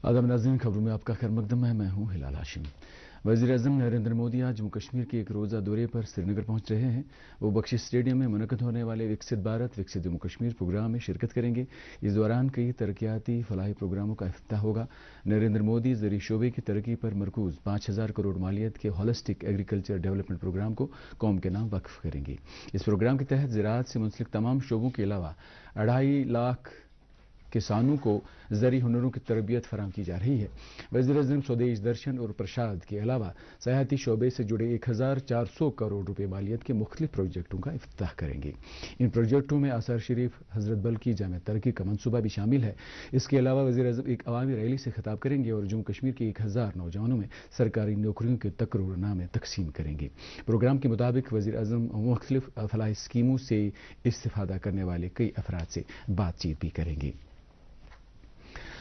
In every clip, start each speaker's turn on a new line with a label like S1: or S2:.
S1: आदाब नाज़रीन, खबरों में आपका खैर मकदम है। मैं हूं हिलाल हाशिम। वज़ीर-ए-आज़म नरेंद्र मोदी आज जम्मू कश्मीर के एक रोज़ा दौरे पर श्रीनगर पहुंच रहे हैं। वो बख्शी स्टेडियम में मुनक़्क़द होने वाले विकसित भारत विकसित जम्मू कश्मीर प्रोग्राम में शिरकत करेंगे। इस दौरान कई तरक्याती फलाही प्रोग्रामों का इफ्तिताह होगा। नरेंद्र मोदी ज़री शोबे की तरक्की पर मरकूज़ 5000 करोड़ मालियत के होलिस्टिक एग्रीकल्चर डेवलपमेंट प्रोग्राम को कौम के नाम वक्फ करेंगे। इस प्रोग्राम के तहत ज़राअत से मुंसलिक तमाम शोबों के अलावा 2.5 लाख किसानों को ज़री हुनरों की तरबियत फराहम की जा रही है। वज़ीर-ए-आज़म स्वदेश दर्शन और प्रसाद के अलावा सयाहती शोबे से जुड़े 1400 करोड़ रुपए मालियत के मुख्तलिफ प्रोजेक्टों का इफ्तिताह करेंगे। इन प्रोजेक्टों में आसार शरीफ हजरत बल की जामे तरक्की का मनसूबा भी शामिल है। इसके अलावा वज़ीर-ए-आज़म एक अवामी रैली से खिताब करेंगे और जम्मू कश्मीर के 1000 नौजवानों में सरकारी नौकरियों के तकर्रुरनामे तकसीम करेंगे। प्रोग्राम के मुताबिक वज़ीर-ए-आज़म मुख्तलिफ फलाही स्कीमों से इस्तिफादा करने वाले कई अफराद से बातचीत भी करेंगे।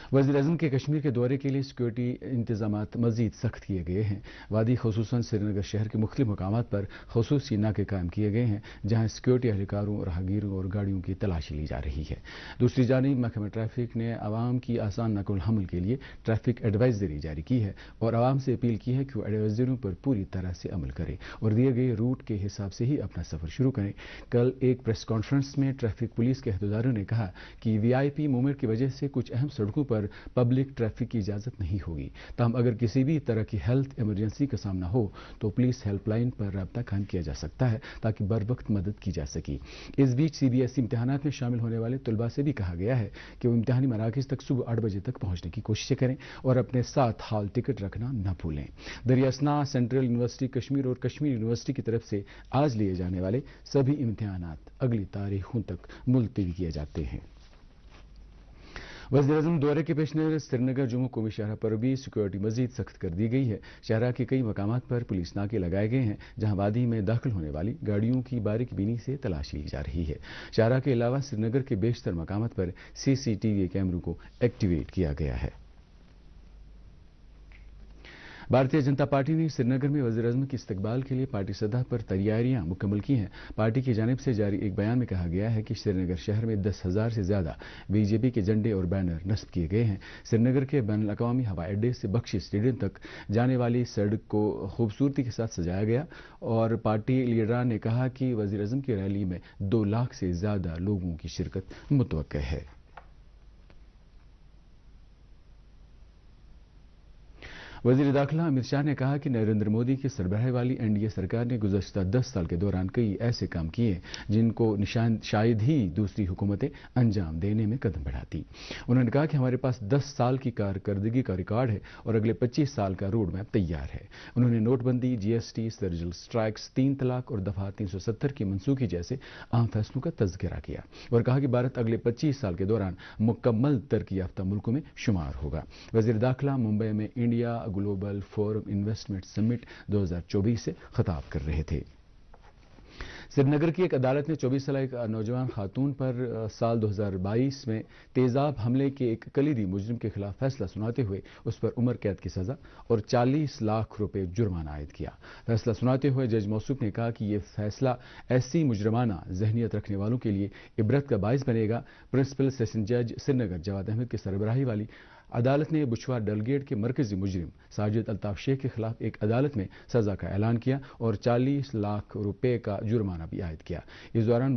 S1: वज़ीर-ए-आज़म के कश्मीर के दौरे के लिए सिक्योरिटी इंतजामात मज़ीद सख्त किए गए हैं। वादी खुसूसन श्रीनगर शहर के मुख्तलिफ मकामात पर खुसूसी नाके कायम किए गए हैं, जहाँ सिक्योरिटी एहलकारों, राहगीरों और गाड़ियों की तलाशी ली जा रही है। दूसरी जानिब महकमा ट्रैफिक ने आवाम की आसान नक़ल हमल के लिए ट्रैफिक एडवाइजरी जारी की है और आवाम से अपील की है कि वो एडवाइजरियों पर पूरी तरह से अमल करें और दिए गए रूट के हिसाब से ही अपना सफ़र शुरू करें। कल एक प्रेस कॉन्फ्रेंस में ट्रैफिक पुलिस के अहदेदारों ने कहा कि VIP मूवमेंट की वजह से कुछ अहम सड़कों पर पब्लिक ट्रैफिक की इजाजत नहीं होगी। ताहम अगर किसी भी तरह की हेल्थ इमरजेंसी का सामना हो तो पुलिस हेल्पलाइन पर राब्ता कायम किया जा सकता है ताकि बर वक्त मदद की जा सके। इस बीच CBSE इम्तिहानात में शामिल होने वाले तलबा से भी कहा गया है कि वो इम्तिहानी मराकज़ तक सुबह 8 बजे तक पहुंचने की कोशिश करें और अपने साथ हॉल टिकट रखना न भूलें। दरियासना सेंट्रल यूनिवर्सिटी कश्मीर और कश्मीर यूनिवर्सिटी की तरफ से आज लिए जाने वाले सभी इम्तिहानात अगली तारीखों तक मुलतवी किए जाते हैं। वज़ीर-ए-आज़म दौरे के पेश नज़र श्रीनगर जम्मू कौमी शाहरा पर भी सिक्योरिटी मज़ीद सख्त कर दी गई है। शहरा के कई मकामात पर पुलिस नाके लगाए गए हैं, जहां वादी में दाखिल होने वाली गाड़ियों की बारीक बीनी से तलाशी ली जा रही है। शहरा के अलावा श्रीनगर के बेशतर मकामात पर CCTV कैमरों को एक्टिवेट किया गया है। भारतीय जनता पार्टी ने श्रीनगर में वज़ीर-ए-आज़म के इस्तकबाल के लिए पार्टी सतह पर तैयारियां मुकम्मल की हैं। पार्टी की जानिब से जारी एक बयान में कहा गया है कि श्रीनगर शहर में 10,000 से ज्यादा BJP के झंडे और बैनर नस्ब किए गए हैं। श्रीनगर के बैनुल-अक़वामी हवाई अड्डे से बख्शी स्टेडियम तक जाने वाली सड़क को खूबसूरती के साथ सजाया गया और पार्टी लीडरान ने कहा कि वज़ीर-ए-आज़म की रैली में 2 लाख से ज्यादा लोगों की शिरकत मुतवक्किल है। वज़ीर दाखिला अमित शाह ने कहा कि नरेंद्र मोदी की सरबराही वाली NDA सरकार ने गुज़श्ता 10 साल के दौरान कई ऐसे काम किए जिनको शायद ही दूसरी हुकूमतें अंजाम देने में कदम बढ़ाती। उन्होंने कहा कि हमारे पास 10 साल की कारकर्दगी का रिकॉर्ड है और अगले 25 साल का रोड मैप तैयार है। उन्होंने नोटबंदी, GST, सर्जिकल स्ट्राइक्स, 3 तलाक और दफा 370 की मनसूखी जैसे अहम फैसलों का तज़किरा किया और कहा कि भारत अगले 25 साल के दौरान मुकम्मल तरक्की याफ्ता मुल्कों में शुमार होगा। वज़ीर दाखिला मुंबई में India global forum investment summit 2024 से खिताब कर रहे थे। श्रीनगर की एक अदालत ने 24 साल एक नौजवान खातून पर साल 2022 में तेजाब हमले के एक कलीदी मुजरिम के खिलाफ फैसला सुनाते हुए उस पर उम्र कैद की सजा और 40 लाख रुपए जुर्माना आयद किया। फैसला सुनाते हुए जज मौसूफ ने कहा कि यह फैसला ऐसी मुजरमाना जहनीत रखने वालों के लिए इबरत का बाइस बनेगा। प्रिंसिपल सेशन जज श्रीनगर जवाद अहमद की सरबराही वाली अदालत ने बुशवार डलगेट के मरकजी मुजरिम साजिद अल्ताफ शेख के खिलाफ एक अदालत में सजा का ऐलान किया और 40 लाख रुपए का जुर्माना भी आयद किया। इस दौरान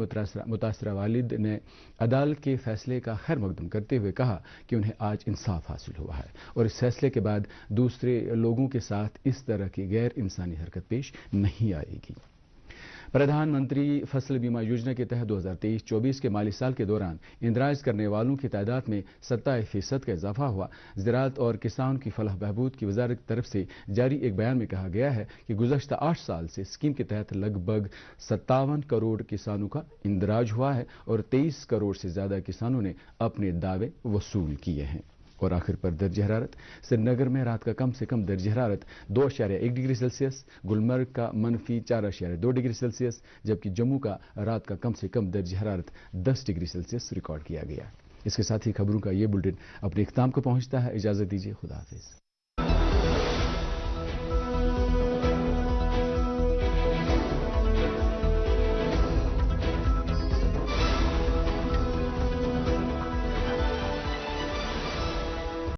S1: मुतासरा वालिद ने अदालत के फैसले का खैर मकदम करते हुए कहा कि उन्हें आज इंसाफ हासिल हुआ है और इस फैसले के बाद दूसरे लोगों के साथ इस तरह की गैर इंसानी हरकत पेश नहीं आएगी। प्रधानमंत्री फसल बीमा योजना के तहत 2023-24 के माली साल के दौरान इंदराज करने वालों की तादाद में 27% का इजाफा हुआ। ज़राअत और किसान की फलाह बहबूद की वजारत की तरफ से जारी एक बयान में कहा गया है कि गुज़श्ता 8 साल से स्कीम के तहत लगभग 57 करोड़ किसानों का इंदराज हुआ है और 23 करोड़ से ज्यादा किसानों ने अपने दावे वसूल किए हैं। और आखिर पर दर्जे हरारत श्रीनगर में रात का कम से कम दर्जे हरारत 2.1 डिग्री सेल्सियस, गुलमर्ग का -4.2 डिग्री सेल्सियस, जबकि जम्मू का रात का कम से कम दर्जे हरारत 10 डिग्री सेल्सियस रिकॉर्ड किया गया। इसके साथ ही खबरों का ये बुलेटिन अपने इख्तिताम को पहुंचता है। इजाजत दीजिए, खुदा हाफिज।